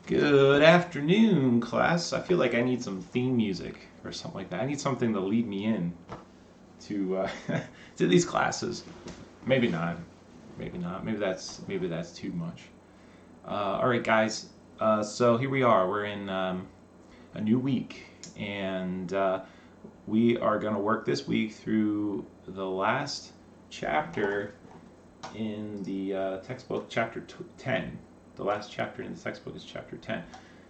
Good afternoon, class. I feel like I need some theme music or something like that. I need something to lead me in to to these classes. Maybe not. Maybe not. Maybe that's too much. All right, guys. So here we are. We're in a new week, and we are going to work this week through the last chapter in the textbook, chapter 10. The last chapter in the textbook is chapter 10.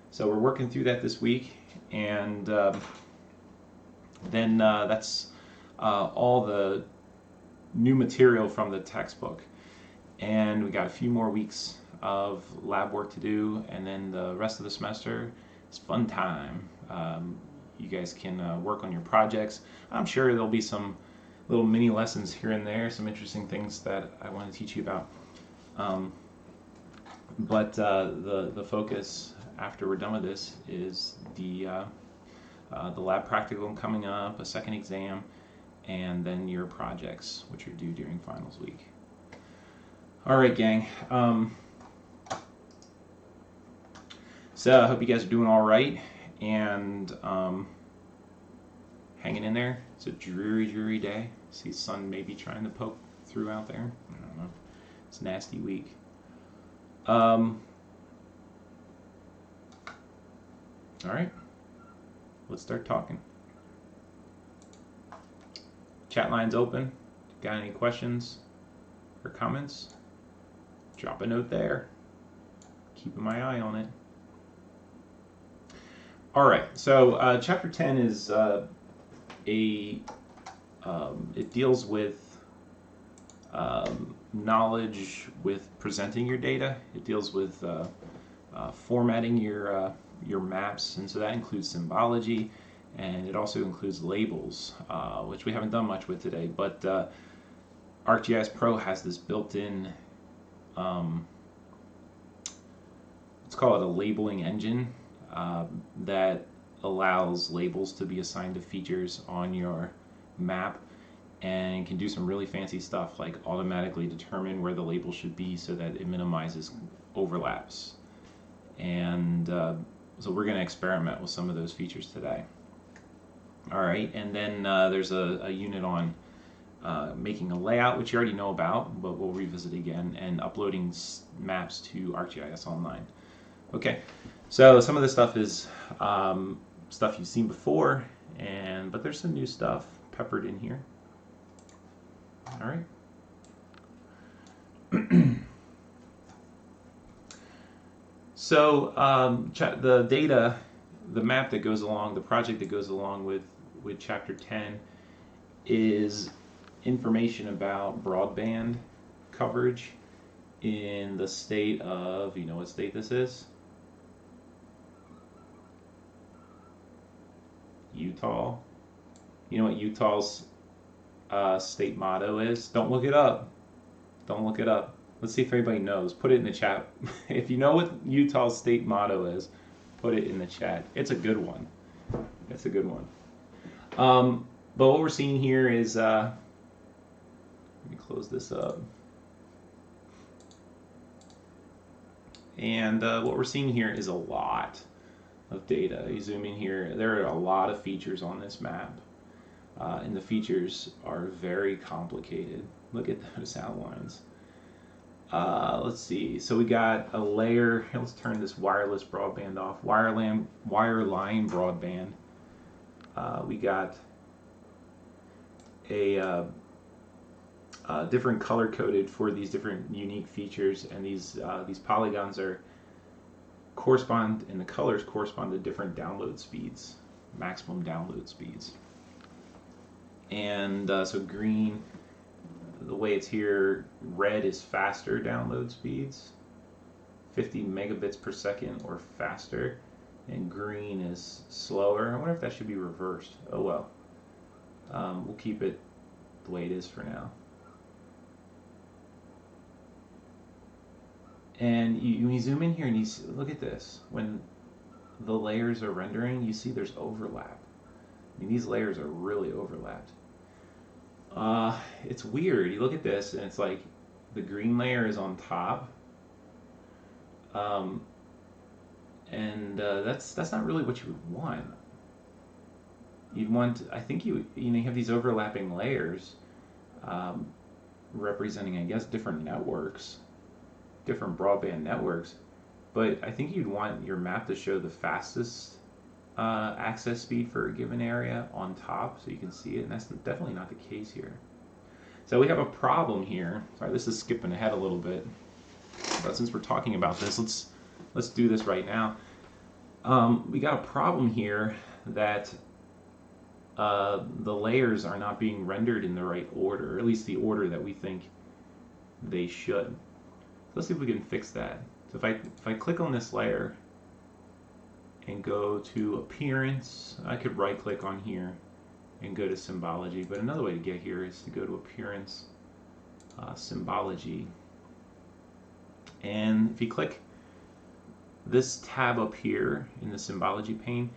So we're working through that this week, and then that's all the new material from the textbook. And we got a few more weeks of lab work to do, and then the rest of the semester is fun time. You guys can work on your projects. I'm sure there'll be some little mini lessons here and there, some interesting things that I want to teach you about. But the focus after we're done with this is the lab practicum coming up, a second exam, and then your projects, which are due during finals week. All right, gang. So I hope you guys are doing all right and hanging in there. It's a dreary day. See the sun maybe trying to poke through out there. I don't know. It's a nasty week. All right, let's start talking. Chat line's open. Got any questions or comments? Drop a note there. Keeping my eye on it. All right, so chapter 10 is it deals with knowledge with presenting your data. It deals with formatting your maps, and so that includes symbology, and it also includes labels, which we haven't done much with today. But ArcGIS Pro has this built-in, let's call it a labeling engine that allows labels to be assigned to features on your map, and can do some really fancy stuff like automatically determine where the label should be so that it minimizes overlaps. And so we're going to experiment with some of those features today. All right, and then there's a unit on making a layout, which you already know about, but we'll revisit again, and uploading maps to ArcGIS Online. Okay, so some of this stuff is stuff you've seen before, but there's some new stuff peppered in here. All right. So the data, the map that goes along, the project that goes along with chapter 10 is information about broadband coverage in the state of, you know what state this is? Utah. You know what Utah's state motto is? Don't look it up. Don't look it up. Let's see if everybody knows. Put it in the chat. If you know what Utah's state motto is, put it in the chat. It's a good one. It's a good one. But what we're seeing here is, let me close this up. And what we're seeing here is a lot of data. You zoom in here. There are a lot of features on this map. And the features are very complicated. Look at those outlines. Let's see. So we got a layer. Let's turn this wireless broadband off. Wireline broadband. We got a different color coded for these different unique features, and these polygons correspond, and the colors correspond to different download speeds, maximum download speeds. And so green, the way it's here, red is faster download speeds, 50 megabits per second or faster, and green is slower. I wonder if that should be reversed. Oh well. We'll keep it the way it is for now. And you zoom in here and you see, look at this. When the layers are rendering, you see there's overlap. I mean, these layers are really overlapped. It's weird. You look at this and it's like the green layer is on top, and that's not really what you would want. You'd want, I think you have these overlapping layers, um, representing, I guess, different networks, different broadband networks. But I think you'd want your map to show the fastest access speed for a given area on top, so you can see it, and that's definitely not the case here. So we have a problem here. Sorry, this is skipping ahead a little bit, but since we're talking about this, let's do this right now. We got a problem here that the layers are not being rendered in the right order, or at least the order that we think they should. So let's see if we can fix that. So if I click on this layer and go to Appearance, I could right click on here and go to Symbology, but another way to get here is to go to Appearance, Symbology, and if you click this tab up here in the Symbology pane,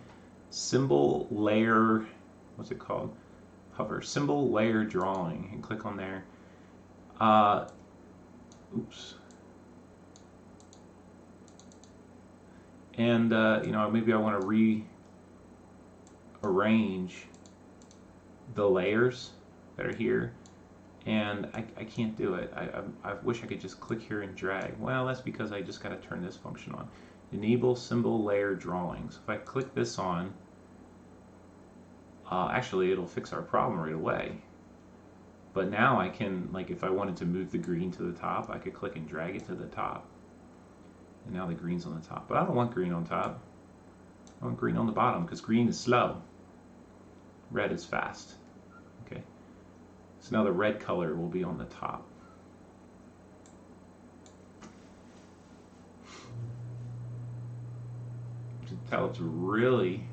Symbol Layer, what's it called? Hover, Symbol Layer Drawing, and click on there. Oops. And maybe I want to rearrange the layers that are here, and I can't do it. I wish I could just click here and drag. Well, that's because I just got to turn this function on. Enable Symbol Layer Drawings. If I click this on, actually it'll fix our problem right away. But now I can, like, if I wanted to move the green to the top, I could click and drag it to the top. And now the green's on the top. But I don't want green on top. I want green on the bottom, because green is slow. Red is fast. Okay. So now the red color will be on the top. You can tell it's really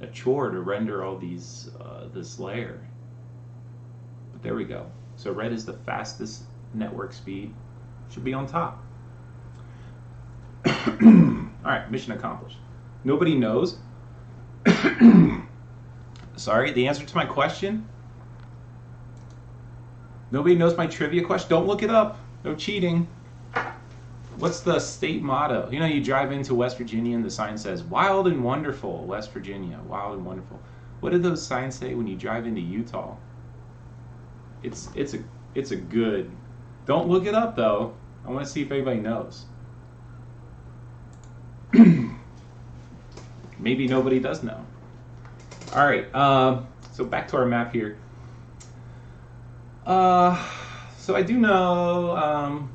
a chore to render all these this layer. But there we go. So red is the fastest network speed. Should be on top. Alright, mission accomplished. Nobody knows. Sorry, the answer to my question? Nobody knows my trivia question? Don't look it up. No cheating. What's the state motto? You know, you drive into West Virginia and the sign says, "Wild and wonderful, West Virginia. Wild and wonderful." What did those signs say when you drive into Utah? It's a good. Don't look it up though. I want to see if anybody knows. Maybe nobody does know. All right, so back to our map here. So I do know.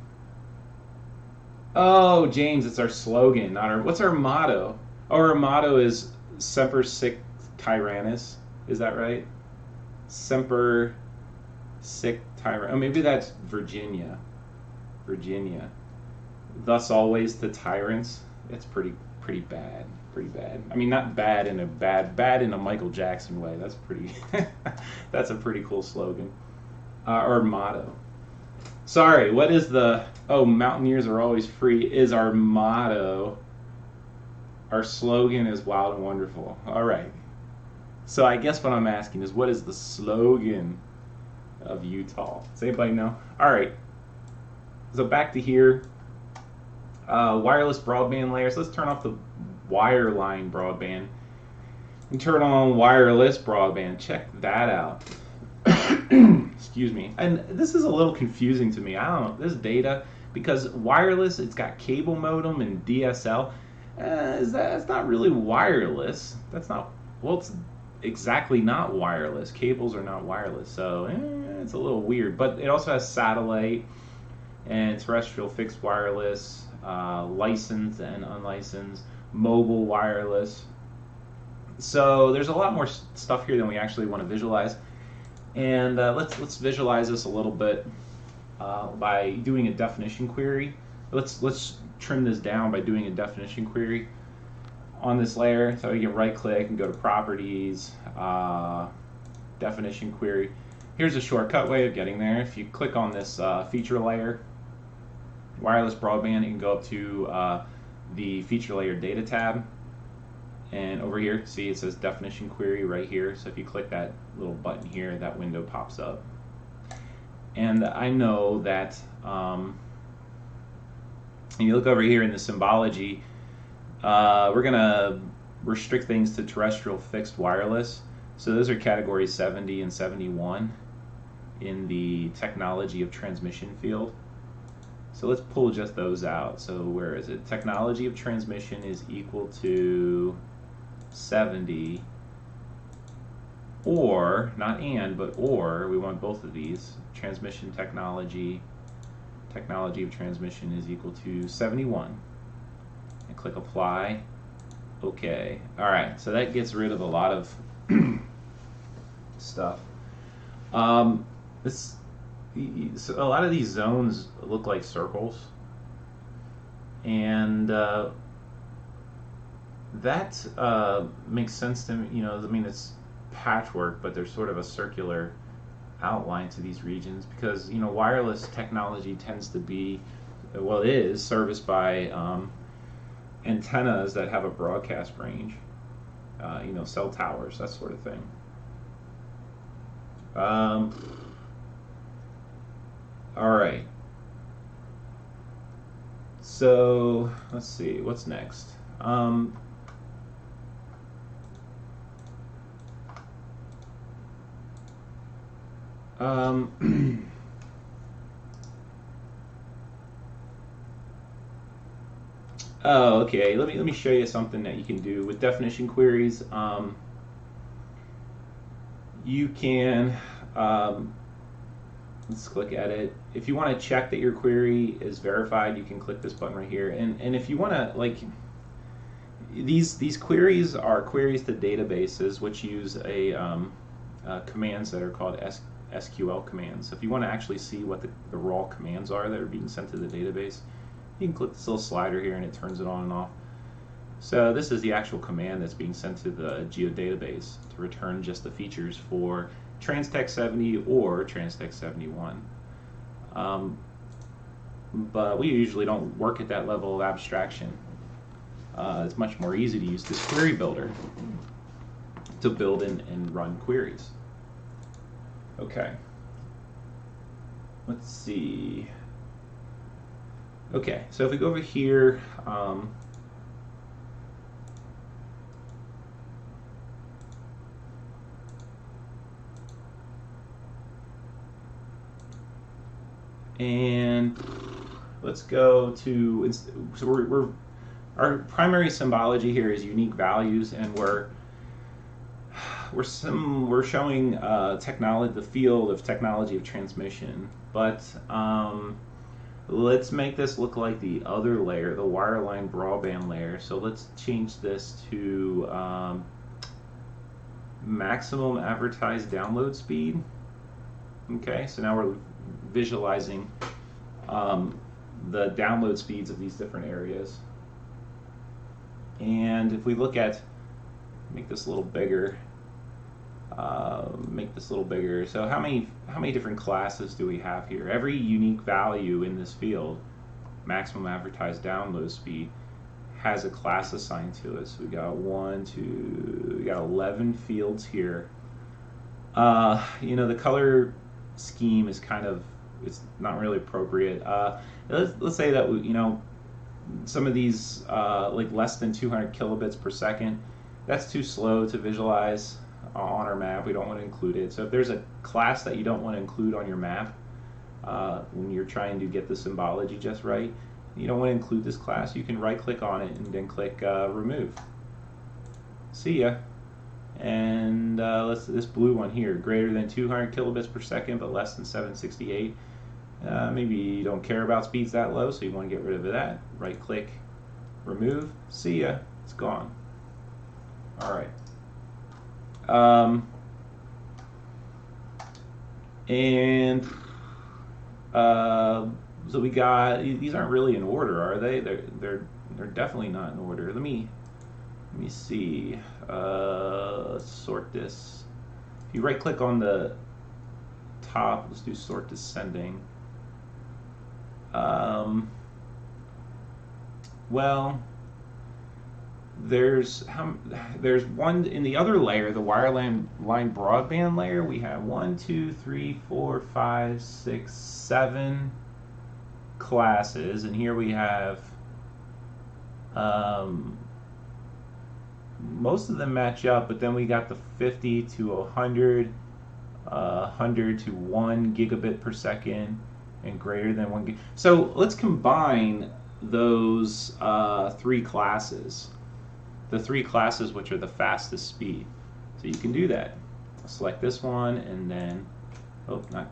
Oh, James, it's our slogan, not our. What's our motto? Oh, our motto is Semper Sic Tyrannis. Is that right? Semper Sic Tyrannis. Oh, maybe that's Virginia. Virginia. Thus always to tyrants. It's pretty bad. Pretty bad. I mean, not bad in a bad in a Michael Jackson way. That's pretty. That's a pretty cool slogan or motto. Sorry, what is the? Oh, Mountaineers are always free is our motto. Our slogan is wild and wonderful. All right. So I guess what I'm asking is, what is the slogan of Utah? Does anybody know? All right. So back to here. Wireless broadband layers. Let's turn off the wireline broadband and turn on wireless broadband. Check that out. Excuse me. And this is a little confusing to me. I don't know. This data, because wireless, it's got cable modem and DSL. It's not really wireless. That's not, well, it's exactly not wireless. Cables are not wireless. So it's a little weird. But it also has satellite and terrestrial fixed wireless, licensed and unlicensed, mobile wireless. So there's a lot more stuff here than we actually want to visualize. And let's visualize this a little bit by doing a definition query. Let's trim this down by doing a definition query on this layer. So you can right click and go to Properties, Definition Query. Here's a shortcut way of getting there. If you click on this feature layer, wireless broadband, you can go up to the feature layer data tab. And over here, see it says definition query right here. So if you click that little button here, that window pops up. And I know that, and you look over here in the symbology, We're going to restrict things to terrestrial fixed wireless. So those are categories 70 and 71 in the technology of transmission field. So let's pull just those out. So where is it? Technology of transmission is equal to 70, or, not and, but or, we want both of these. Transmission technology of transmission is equal to 71. And click apply. Okay. Alright, so that gets rid of a lot of stuff. So a lot of these zones look like circles, and that makes sense to me. You know, I mean, it's patchwork, but there's sort of a circular outline to these regions because, you know, wireless technology tends to be, well, it is serviced by antennas that have a broadcast range, you know, cell towers, that sort of thing. All right. So let's see, what's next? Oh, okay. Let me show you something that you can do with definition queries. You can let's click edit. If you want to check that your query is verified, you can click this button right here. And if you want to, like, these queries are queries to databases which use commands that are called SQL commands. So if you want to actually see what the raw commands are that are being sent to the database, you can click this little slider here and it turns it on and off. So this is the actual command that's being sent to the geodatabase to return just the features for Transtech 70 or Transtech 71. But we usually don't work at that level of abstraction. It's much more easy to use this query builder to build and run queries. Okay. Let's see. Okay, so if we go over here, and let's go to, so our primary symbology here is unique values, and we're showing the field of technology of transmission, but let's make this look like the other layer, the wireline broadband layer. So let's change this to maximum advertised download speed. Okay, so now we're visualizing the download speeds of these different areas. And if we look at, make this a little bigger, So how many different classes do we have here? Every unique value in this field, maximum advertised download speed, has a class assigned to it. So we got we got 11 fields here. You know, the color scheme is it's not really appropriate. Let's say that you know, some of these like less than 200 kilobits per second, that's too slow to visualize on our map. We don't want to include it. So if there's a class that you don't want to include on your map when you're trying to get the symbology just right, you don't want to include this class, you can right click on it and then click remove. See ya. And this blue one here, greater than 200 kilobits per second but less than 768. Maybe you don't care about speeds that low, so you want to get rid of that. Right click, remove, see ya, it's gone. Alright. So we got, these aren't really in order, are they? They're definitely not in order. Let me see. Let's sort this. If you right click on the top, let's do sort descending. Well, there's one in the other layer, the wireline broadband layer. We have 1, 2, 3, 4, 5, 6, 7 classes, and here we have most of them match up, but then we got the 50 to 100, 100 to 1 gigabit per second, and greater than 1 gig. So let's combine those three classes. The three classes which are the fastest speed. So you can do that. Select this one, and then, oh, not,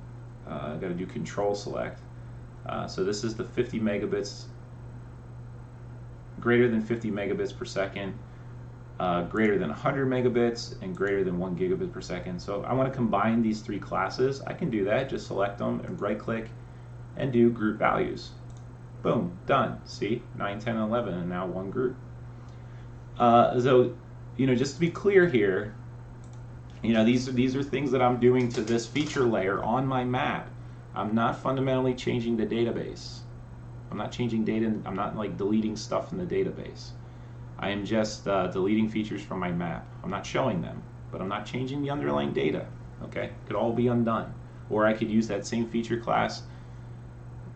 I got to do control select. So this is the 50 megabits, greater than 50 megabits per second, greater than 100 megabits, and greater than 1 gigabit per second. So I want to combine these three classes. I can do that. Just select them and right click and do group values. Boom, done. See, 9, 10, 11, and now one group. So, just to be clear here, these are things that I'm doing to this feature layer on my map. I'm not fundamentally changing the database. I'm not changing data. I'm not like deleting stuff in the database. I am just deleting features from my map. I'm not showing them, but I'm not changing the underlying data. Okay, it could all be undone. Or I could use that same feature class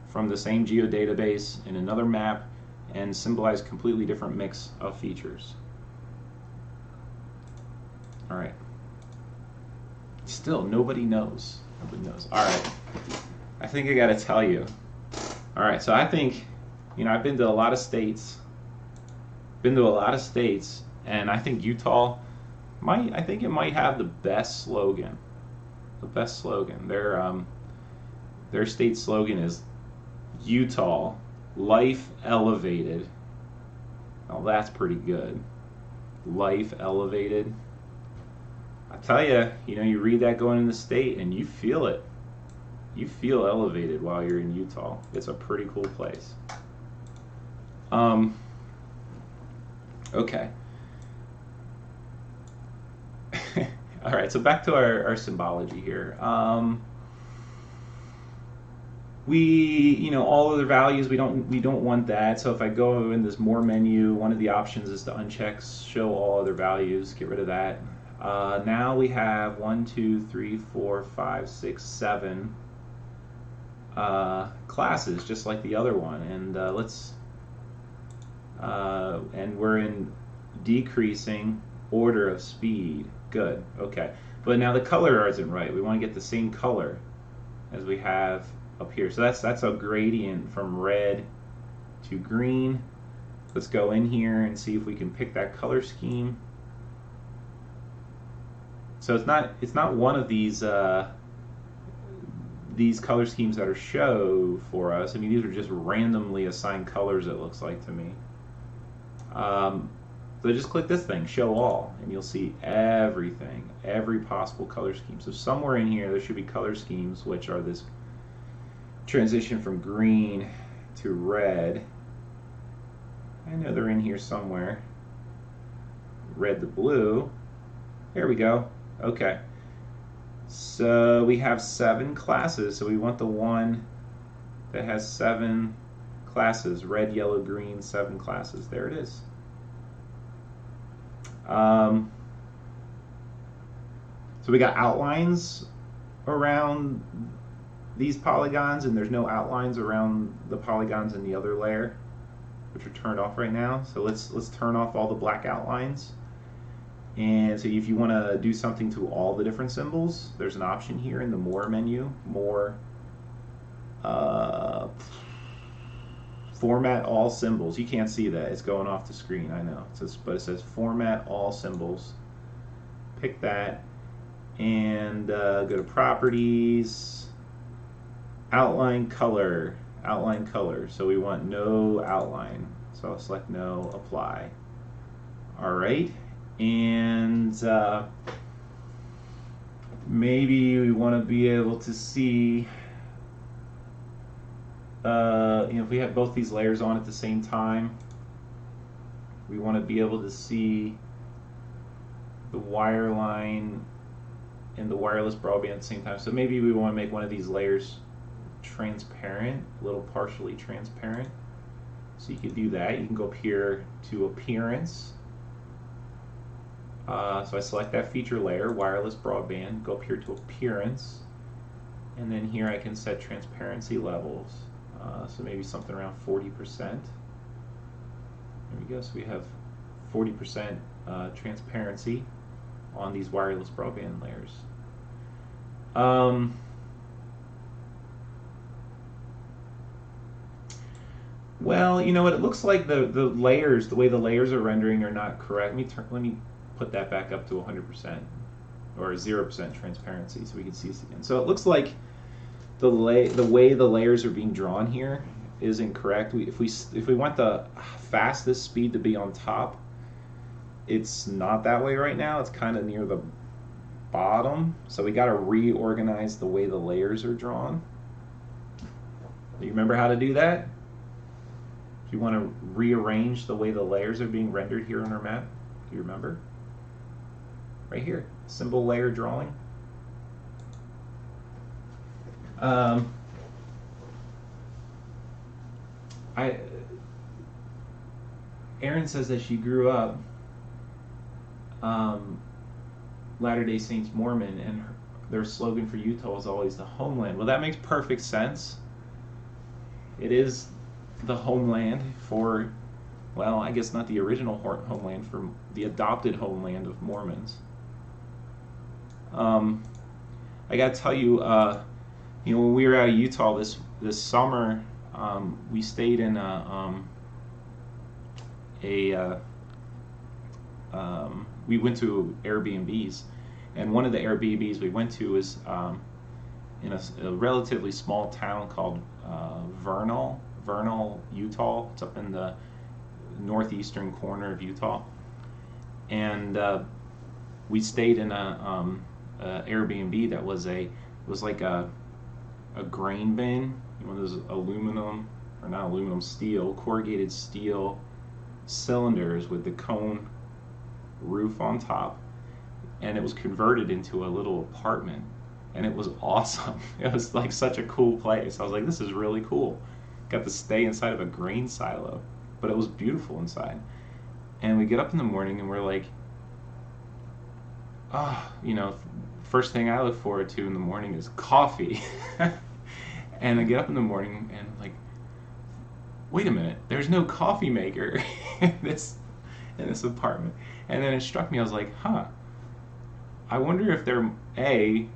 from the same geodatabase in another map and symbolize a completely different mix of features. All right. Still, nobody knows. Nobody knows. All right. I think I got to tell you. All right. So I think, I've been to a lot of states. And I think Utah I think it might have the best slogan. The best slogan. Their state slogan is Utah, life elevated. Well, that's pretty good. Life elevated. I tell you, you read that going in the state and you feel it. You feel elevated while you're in Utah. It's a pretty cool place. Okay. All right, so back to our symbology here. All other values, we don't want that. So if I go in this more menu, one of the options is to uncheck show all other values. Get rid of that. Now we have 1, 2, 3, 4, 5, 6, 7 classes, just like the other one. And and we're in decreasing order of speed. Good. Okay. But now the color isn't right. We want to get the same color as we have up here. So that's a gradient from red to green. Let's go in here and see if we can pick that color scheme. So it's not one of these color schemes that are show for us. I mean, these are just randomly assigned colors, it looks like to me. So just click this thing, show all, and you'll see everything, every possible color scheme. So somewhere in here there should be color schemes which are this transition from green to red. I know they're in here somewhere. Red to blue. There we go. Okay. So we have 7 classes, so we want the one that has 7 classes. Red, yellow, green, 7 classes. There it is. So we got outlines around these polygons, and there's no outlines around the polygons in the other layer, which are turned off right now. So let's turn off all the black outlines. And so if you want to do something to all the different symbols, there's an option here in the More menu, More, Format All Symbols. You can't see that. It's going off the screen, I know. But it says Format All Symbols. Pick that and go to Properties, Outline Color, Outline Color. So we want no outline. So I'll select No, Apply. All right. And maybe we want to be able to see, if we have both these layers on at the same time, we want to be able to see the wireline and the wireless broadband at the same time. So maybe we want to make one of these layers transparent, a little partially transparent. So you can do that. You can go up here to Appearance. So I select that feature layer, wireless broadband, go up here to Appearance, and then here I can set transparency levels. So maybe something around 40%. There we go. So we have 40% transparency on these wireless broadband layers. Well, you know what? It looks like the layers, the way the layers are rendering, are not correct. Let me put that back up to 100% or 0% transparency so we can see this again. So it looks like the way the layers are being drawn here is incorrect. If we want the fastest speed to be on top, it's not that way right now. It's kind of near the bottom. So we got to reorganize the way the layers are drawn. Do you remember how to do that? If you want to rearrange the way the layers are being rendered here on our map, do you remember? Right here, symbol layer drawing. Erin says that she grew up Latter-day Saints Mormon, and their slogan for Utah was always the homeland. Well, that makes perfect sense. It is the homeland for, well, I guess not the original homeland, for the adopted homeland of Mormons. I gotta tell you, when we were out of Utah this summer, we stayed in we went to Airbnbs, and one of the Airbnbs we went to was in a relatively small town called Vernal, Utah. It's up in the northeastern corner of Utah, and we stayed in a Airbnb that was like a grain bin, one of those aluminum, or not aluminum, steel, corrugated steel cylinders with the cone roof on top, and it was converted into a little apartment, and it was awesome. It was like such a cool place. I was like, this is really cool. Got to stay inside of a grain silo, but it was beautiful inside. And we get up in the morning and we're like, first thing I look forward to in the morning is coffee. And I get up in the morning and I'm like, wait a minute, there's no coffee maker in this apartment. And then it struck me, I was like, I wonder if they're, A,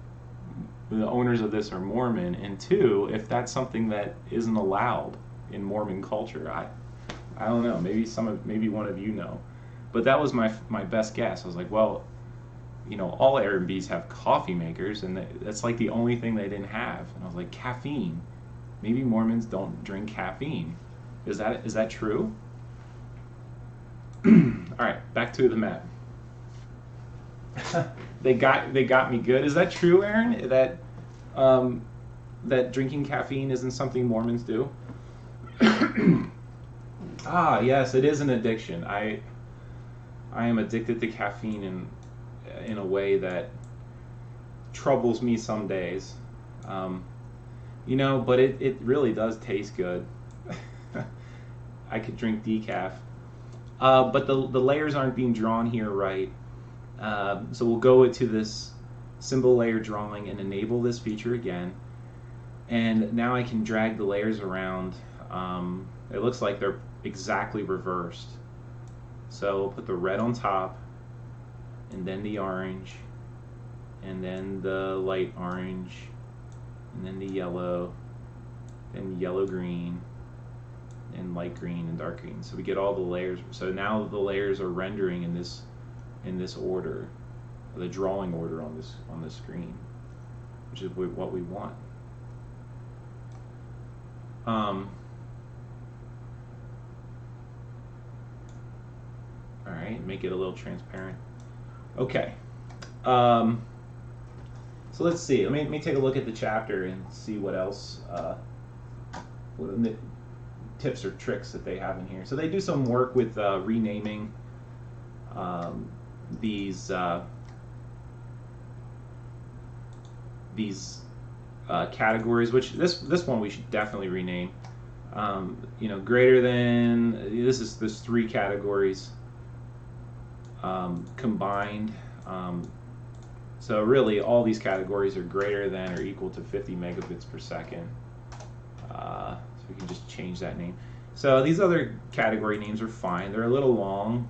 the owners of this are Mormon, and 2, if that's something that isn't allowed in Mormon culture. I don't know, maybe one of you know. But that was my best guess. I was like, well, all Airbnbs have coffee makers, and that's like the only thing they didn't have. And I was like, caffeine. Maybe Mormons don't drink caffeine. Is that true? All right, back to the map. They got me good. Is that true, Aaron? That drinking caffeine isn't something Mormons do? Yes, it is an addiction. I am addicted to caffeine in a way that troubles me some days. But it really does taste good. I could drink decaf. But the layers aren't being drawn here right. So we'll go into this symbol layer drawing and enable this feature again. And now I can drag the layers around. It looks like they're exactly reversed. So we'll put the red on top, and then the orange, and then the light orange, and then the yellow, and yellow green, and light green and dark green. So we get all the layers. So now the layers are rendering in this order, the drawing order on this screen, which is what we want. All right, make it a little transparent. Okay. So let's see. Let me take a look at the chapter and see what else, what the tips or tricks that they have in here. So they do some work with renaming these categories, which this one we should definitely rename. Greater than, there's 3 categories combined. So really all these categories are greater than or equal to 50 megabits per second. So we can just change that name. So these other category names are fine. They're a little long,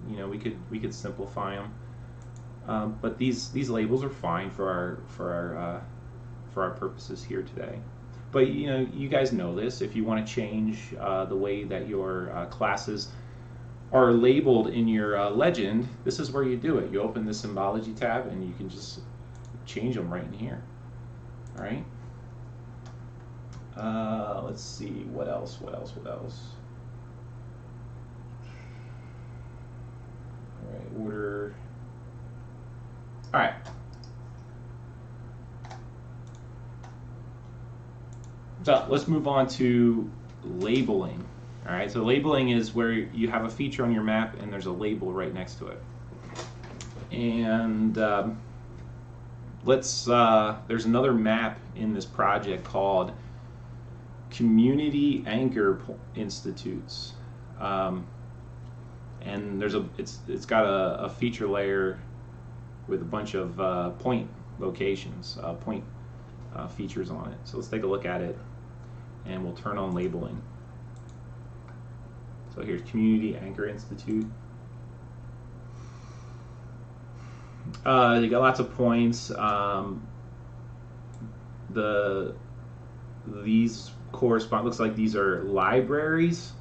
You know, we could simplify them. But these labels are fine for our purposes here today. But you know, you guys know this. If you want to change the way that your classes are labeled in your legend, this is where you do it. You open the Symbology tab and you can just change them right in here. All right. Let's see, what else? All right, order. All right. So let's move on to labeling. All right, so labeling is where you have a feature on your map and there's a label right next to it. And there's another map in this project called Community Anchor Institutes. And it's got a feature layer with a bunch of point locations, features on it. So let's take a look at it, and we'll turn on labeling. So here's Community Anchor Institute. You got lots of points. These correspond. Looks like these are libraries,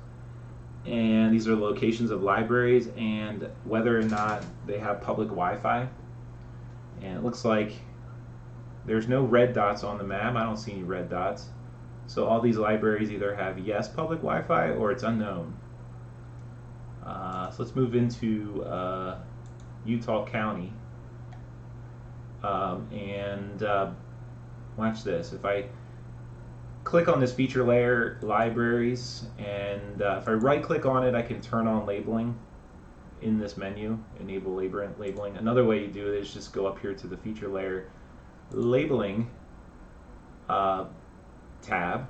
and these are locations of libraries, and whether or not they have public Wi-Fi. And it looks like there's no red dots on the map. I don't see any red dots. So all these libraries either have yes public Wi-Fi or it's unknown. So let's move into Utah County. And watch this. If I click on this feature layer, libraries, and if I right click on it, I can turn on labeling in this menu, enable labeling. Another way you do it is just go up here to the feature layer labeling tab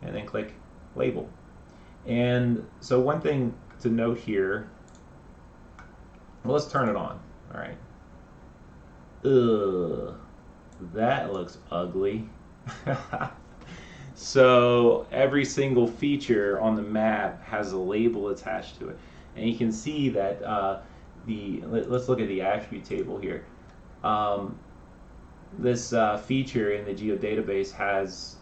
and then click label. And so one thing to note here, well, let's turn it on. All right. Ugh, that looks ugly. So every single feature on the map has a label attached to it, and you can see that let's look at the attribute table here. This feature in the geodatabase has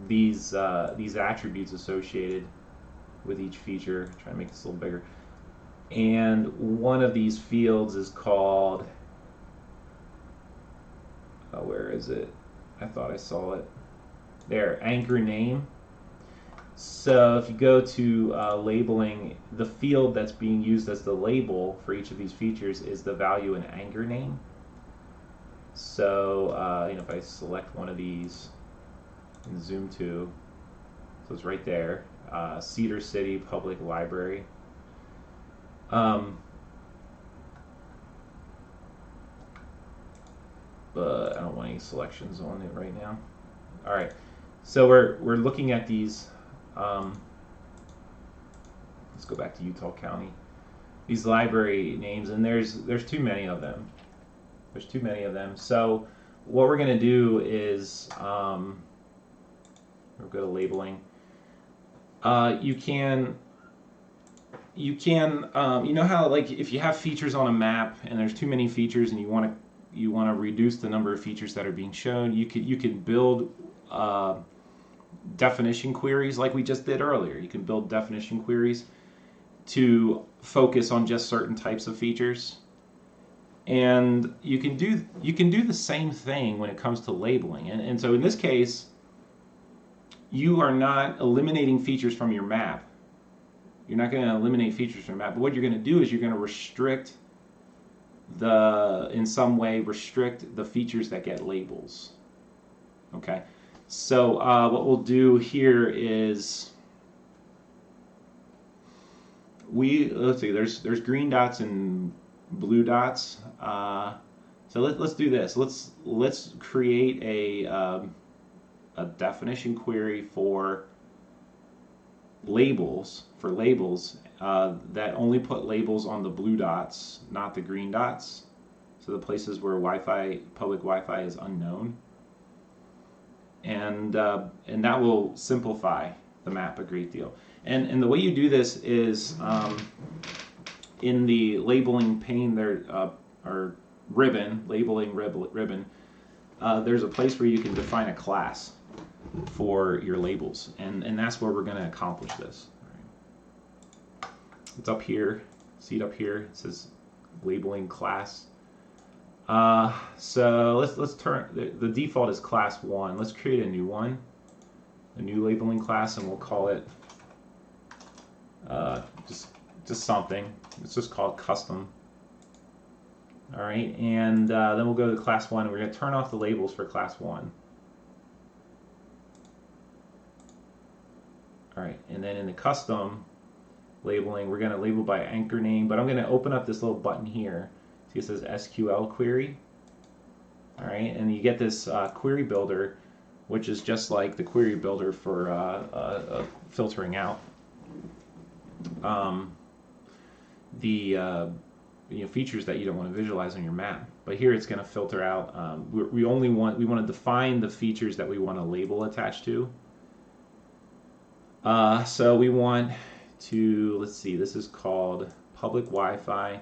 these attributes associated with each feature. Try to make this a little bigger. And one of these fields is called, where is it? I thought I saw it. There, anchor name. So if you go to labeling, the field that's being used as the label for each of these features is the value in anchor name. So you know, if I select one of these and zoom to, so it's right there, Cedar City Public Library. But I don't want any selections on it right now. All right, so we're looking at these. Let's go back to Utah County. These library names, and there's too many of them. There's too many of them. So what we're going to do is we'll go to labeling. You know how, like, if you have features on a map and there's too many features and you want to reduce the number of features that are being shown, you could build definition queries like we just did earlier. You can build definition queries to focus on just certain types of features, and you can do the same thing when it comes to labeling. And so in this case, you are not eliminating features from your map. You're not going to eliminate features from your map, but what you're going to do is you're going to restrict in some way restrict the features that get labels. Okay, so what we'll do here is let's see, there's green dots and blue dots. So let's do this. Let's create a definition query for labels that only put labels on the blue dots, not the green dots. So the places where public Wi-Fi is unknown, and that will simplify the map a great deal. And the way you do this is in the labeling pane there, or ribbon, ribbon, there's a place where you can define a class for your labels, and that's where we're going to accomplish this. All right. It's up here. See it up here? It says labeling class. So let's turn the default is class 1. Let's create a new one, a new labeling class, and we'll call it just something. Let's just call it custom. All right, and then we'll go to class 1, and we're going to turn off the labels for class 1. All right, and then in the custom labeling, we're going to label by anchor name, but I'm going to open up this little button here. See, it says SQL query. All right, and you get this query builder, which is just like the query builder for filtering out the features that you don't want to visualize on your map. But here it's going to filter out. We want to define the features that we want to label attached to. So we want to, let's see, this is called public Wi-Fi,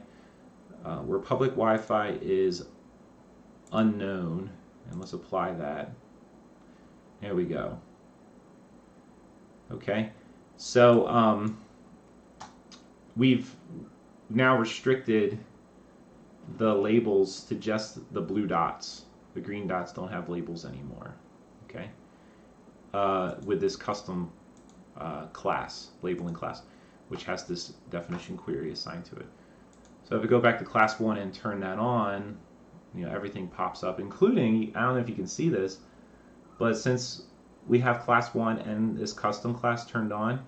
where public Wi-Fi is unknown, and let's apply that. There we go. Okay, so we've now restricted the labels to just the blue dots. The green dots don't have labels anymore. Okay, with this custom class, labeling class, which has this definition query assigned to it. So if we go back to class 1 and turn that on, everything pops up, including, I don't know if you can see this, but since we have class 1 and this custom class turned on,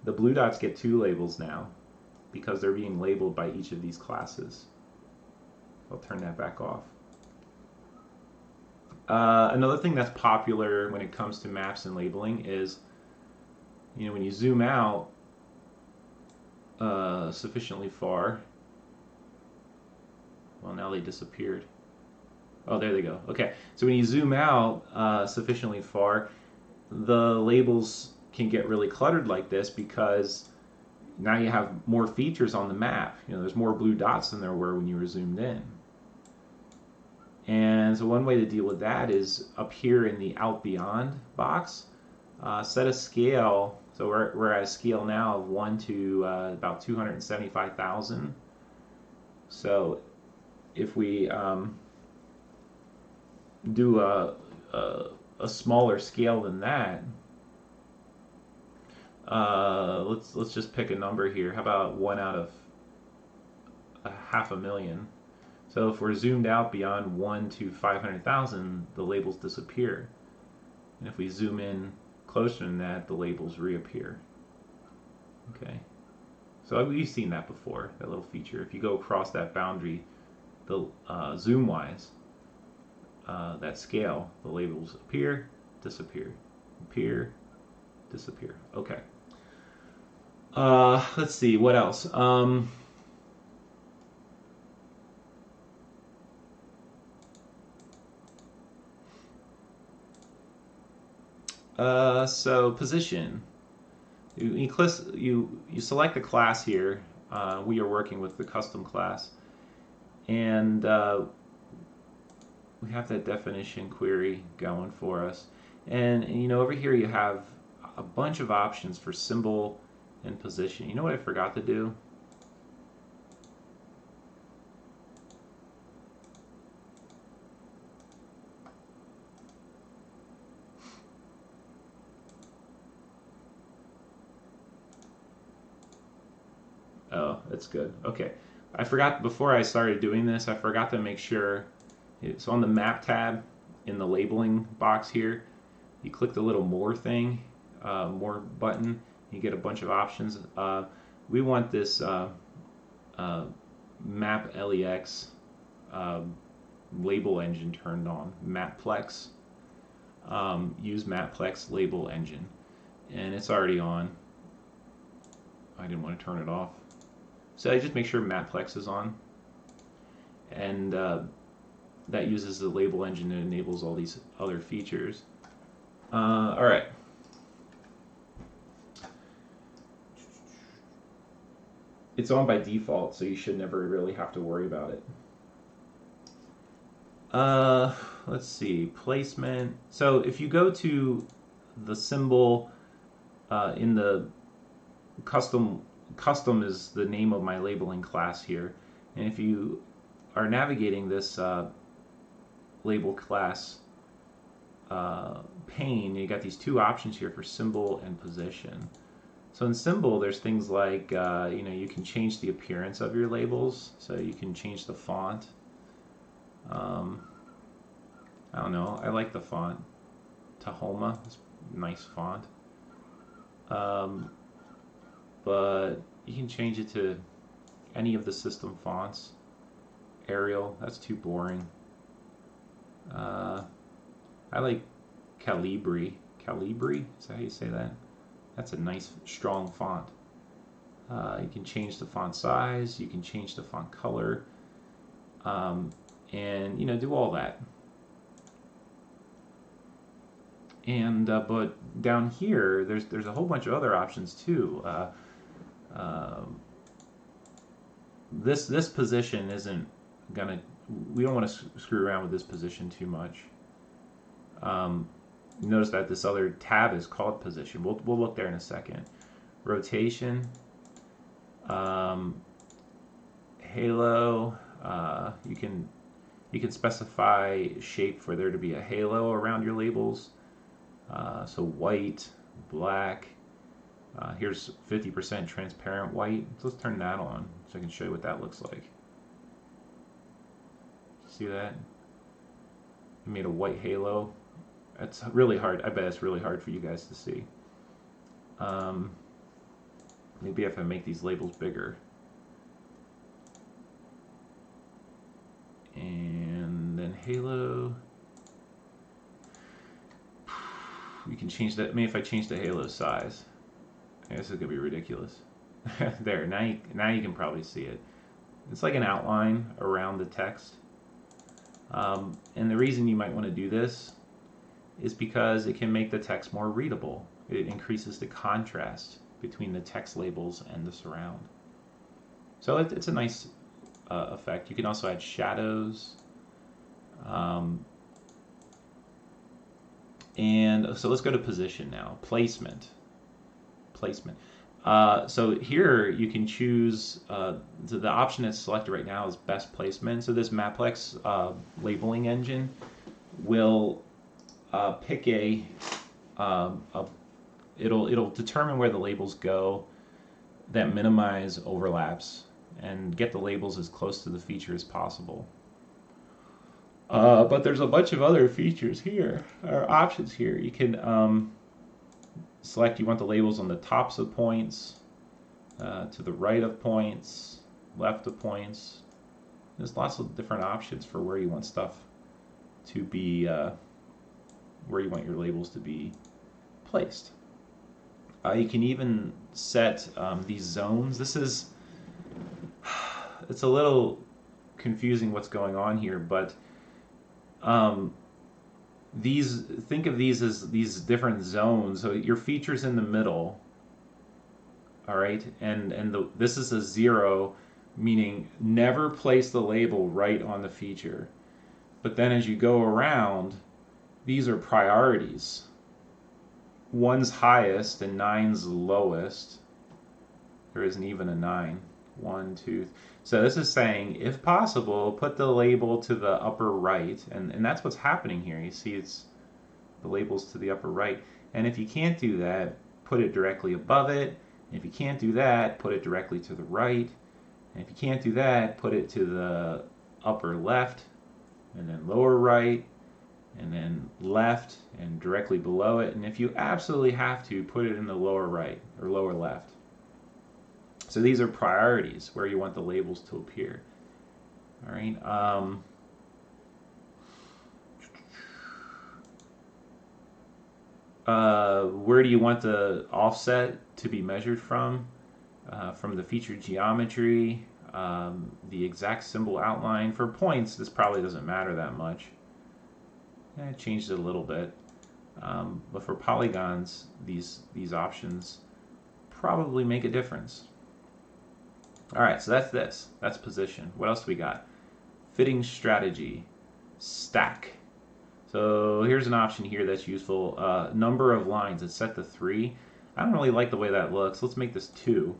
the blue dots get 2 labels now because they're being labeled by each of these classes. I'll turn that back off. Another thing that's popular when it comes to maps and labeling is, when you zoom out sufficiently far, well, now they disappeared. Oh, there they go. Okay, so when you zoom out sufficiently far, the labels can get really cluttered like this because now you have more features on the map. There's more blue dots than there were when you were zoomed in. And so one way to deal with that is up here in the Out Beyond box, set a scale. So we're at a scale now of 1 to about 275,000. So if we do a smaller scale than that, let's just pick a number here. How about 1 out of 500,000? So if we're zoomed out beyond 1 to 500,000, the labels disappear. And if we zoom in closer than that, the labels reappear. Okay. So we've seen that before, that little feature. If you go across that boundary, the zoom-wise, that scale, the labels appear, disappear, appear, disappear. Okay. Let's see, what else? So position. You select the class here. We are working with the custom class, and we have that definition query going for us. And over here you have a bunch of options for symbol and position. You know what I forgot to do? Oh, that's good. Okay. I forgot, before I started doing this, I forgot to make sure. So on the map tab in the labeling box here, you click the little more thing, more button, you get a bunch of options. We want this map LEX label engine turned on, Mapplex. Use Mapplex label engine, and it's already on. I didn't want to turn it off. So I just make sure Mapplex is on, and that uses the label engine and enables all these other features. All right. it's on by default, so you should never really have to worry about it. Let's see, placement. So if you go to the symbol in the custom is the name of my labeling class here, and if you are navigating this label class pane, you got these two options here for symbol and position. So in symbol, there's things like you can change the appearance of your labels, so you can change the font. I don't know, I like the font Tahoma. It's a nice font. But you can change it to any of the system fonts. Arial, that's too boring. I like Calibri. Calibri, is that how you say that? That's a nice, strong font. You can change the font size, you can change the font color, and do all that. And but down here, there's a whole bunch of other options too. This position isn't gonna. We don't want to screw around with this position too much. Notice that this other tab is called position. We'll look there in a second. Rotation, halo. You can specify shape for there to be a halo around your labels. So white, black. Here's 50% transparent white. So let's turn that on so I can show you what that looks like. See that? I made a white halo. It's really hard. I bet it's really hard for you guys to see. Maybe if I make these labels bigger. And then halo. You can change that. Maybe if I change the halo size. I guess it's gonna be ridiculous. There, now you can probably see it. It's like an outline around the text. And the reason you might want to do this is because it can make the text more readable. It increases the contrast between the text labels and the surround. So it's a nice effect. You can also add shadows. And so let's go to position now. Placement. So here you can choose, the option that's selected right now is best placement. So this Maplex labeling engine will pick it'll determine where the labels go that minimize overlaps and get the labels as close to the feature as possible. But there's a bunch of other features here, or options here. You can select you want the labels on the tops of points, to the right of points, left of points. There's lots of different options for where you want stuff to be, where you want your labels to be placed. You can even set these zones. It's a little confusing what's going on here, but think of these as these different zones. So your feature's in the middle, all right, and this is a 0, meaning never place the label right on the feature. But then as you go around, these are priorities. 1's highest and 9's lowest. There isn't even a 9. 1, 2. So this is saying, if possible, put the label to the upper right, and that's what's happening here. You see, it's the label's to the upper right, and if you can't do that, put it directly above it. And if you can't do that, put it directly to the right. And if you can't do that, put it to the upper left, and then lower right, and then left, and directly below it. And if you absolutely have to, put it in the lower right or lower left. So these are priorities where you want the labels to appear. All right. Where do you want the offset to be measured from? From the feature geometry, the exact symbol outline. For points, this probably doesn't matter that much. I changed it a little bit. But for polygons, these options probably make a difference. All right, so that's this. That's position. What else do we got? Fitting strategy, stack. So here's an option here that's useful. Number of lines, it's set to 3. I don't really like the way that looks. Let's make this 2.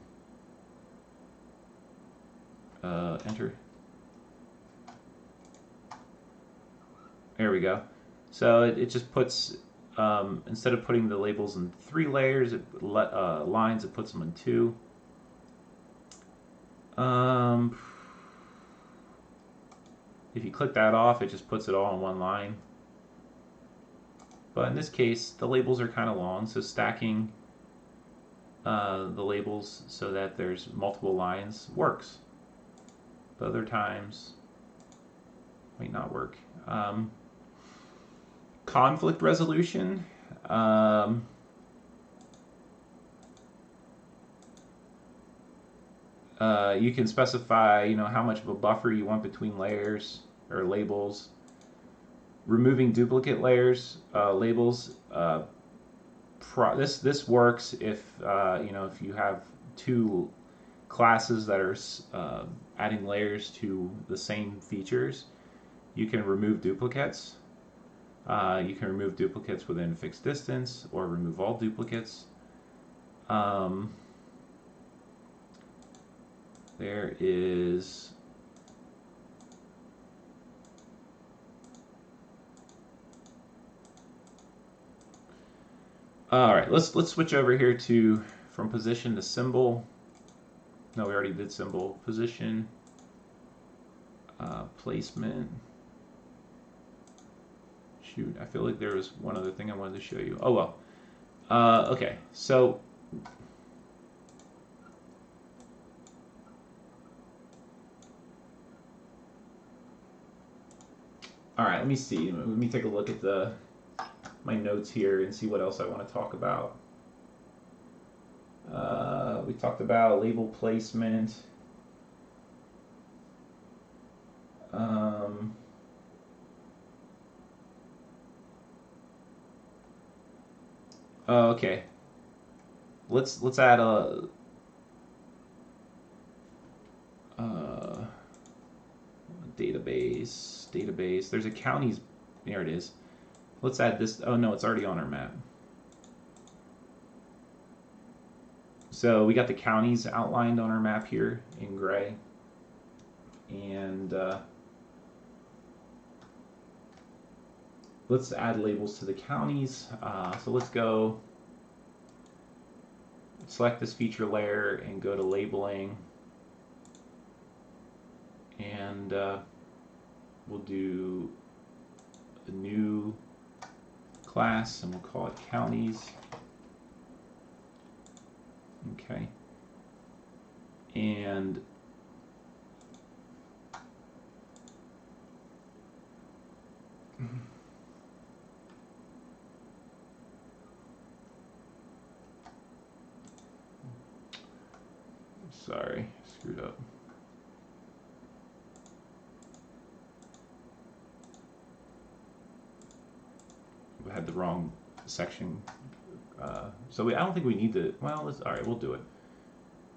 Enter. There we go. So it just puts, instead of putting the labels in 3 layers, lines, it puts them in 2. If you click that off, it just puts it all in one line. But in this case, the labels are kind of long, so stacking the labels so that there's multiple lines works. But other times, might not work. Conflict resolution. You can specify, how much of a buffer you want between layers or labels. Removing duplicate layers, labels. This works if if you have 2 classes that are adding layers to the same features. You can remove duplicates. You can remove duplicates within a fixed distance or remove all duplicates. There is all right. Let's switch over here to from position to symbol. No, we already did symbol. Position, placement. Shoot, I feel like there was one other thing I wanted to show you. Oh well. Okay, so all right, let me see. Let me take a look at my notes here and see what else I want to talk about. We talked about label placement. Okay. Let's add a database. There's a counties. There it is. Let's add this. Oh no, it's already on our map. So we got the counties outlined on our map here in gray. And let's add labels to the counties. So let's go select this feature layer and go to labeling. And we'll do a new class and we'll call it counties. Okay. And sorry, screwed up. We had the wrong section. So I don't think we need to. Well, all right, we'll do it.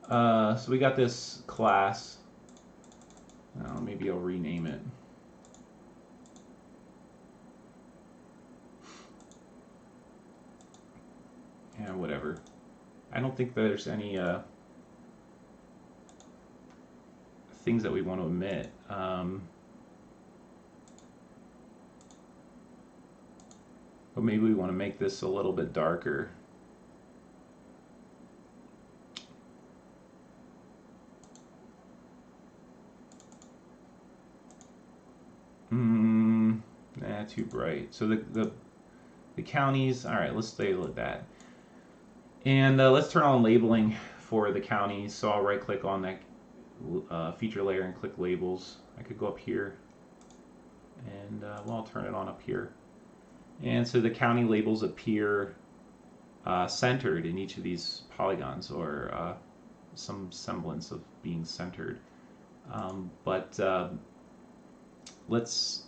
So we got this class. Maybe I'll rename it. Yeah, whatever. I don't think there's any things that we want to omit. But maybe we want to make this a little bit darker. Nah, too bright. So the counties. All right, let's stay with that. And let's turn on labeling for the counties. So I'll right-click on that feature layer and click labels. I could go up here, and well, I'll turn it on up here. And so the county labels appear centered in each of these polygons, or some semblance of being centered. But let's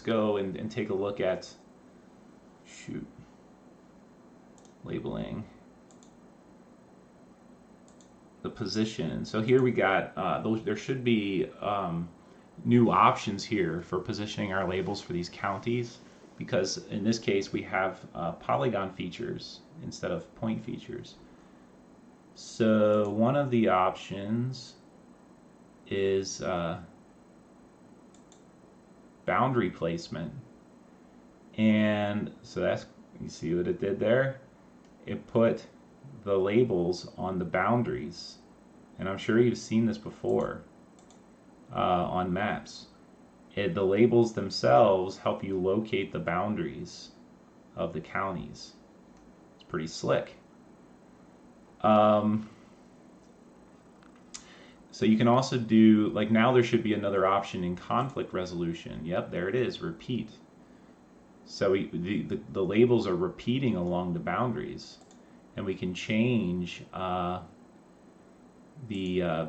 go and take a look at, shoot. labeling the position. So here we got there should be new options here for positioning our labels for these counties, because in this case we have polygon features instead of point features. So one of the options is boundary placement, and so that's, you see what it did there? It put the labels on the boundaries, and I'm sure you've seen this before on maps. The labels themselves help you locate the boundaries of the counties. It's pretty slick. So you can also do, like, now there should be another option in conflict resolution. Yep, there it is, repeat. So the labels are repeating along the boundaries, and we can change the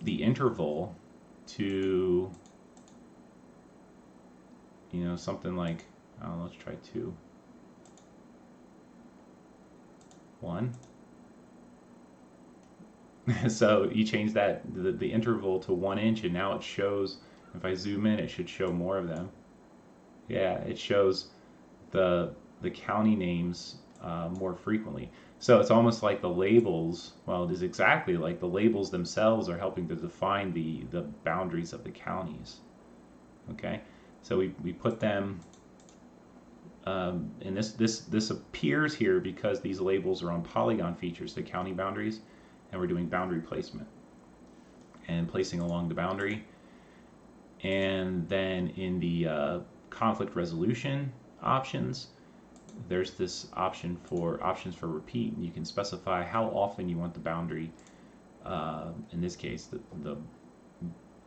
interval to, you know, something like, let's try 2, 1. So you change that the interval to 1 inch, and now it shows. If I zoom in, it should show more of them. Yeah, it shows the county names more frequently. So it's almost like the labels, well, it is exactly like the labels themselves are helping to define the boundaries of the counties. Okay, so we put them, and this appears here because these labels are on polygon features, the county boundaries, and we're doing boundary placement and placing along the boundary. And then in the conflict resolution options, there's this option for options for repeat. You can specify how often you want the boundary, in this case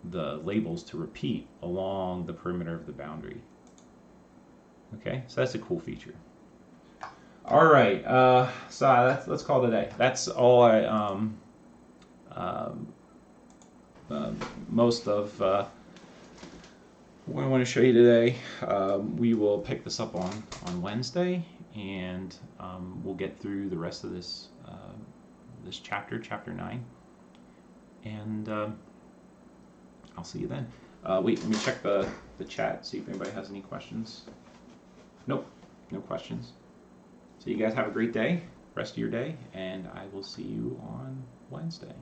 the labels, to repeat along the perimeter of the boundary. Okay, so that's a cool feature. All right, so let's call it a day. That's all most of what I want to show you today. We will pick this up on Wednesday, and we'll get through the rest of this this chapter 9, and I'll see you then. Wait, let me check the chat, see if anybody has any questions. Nope, no questions. So you guys have a great day, rest of your day, and I will see you on Wednesday.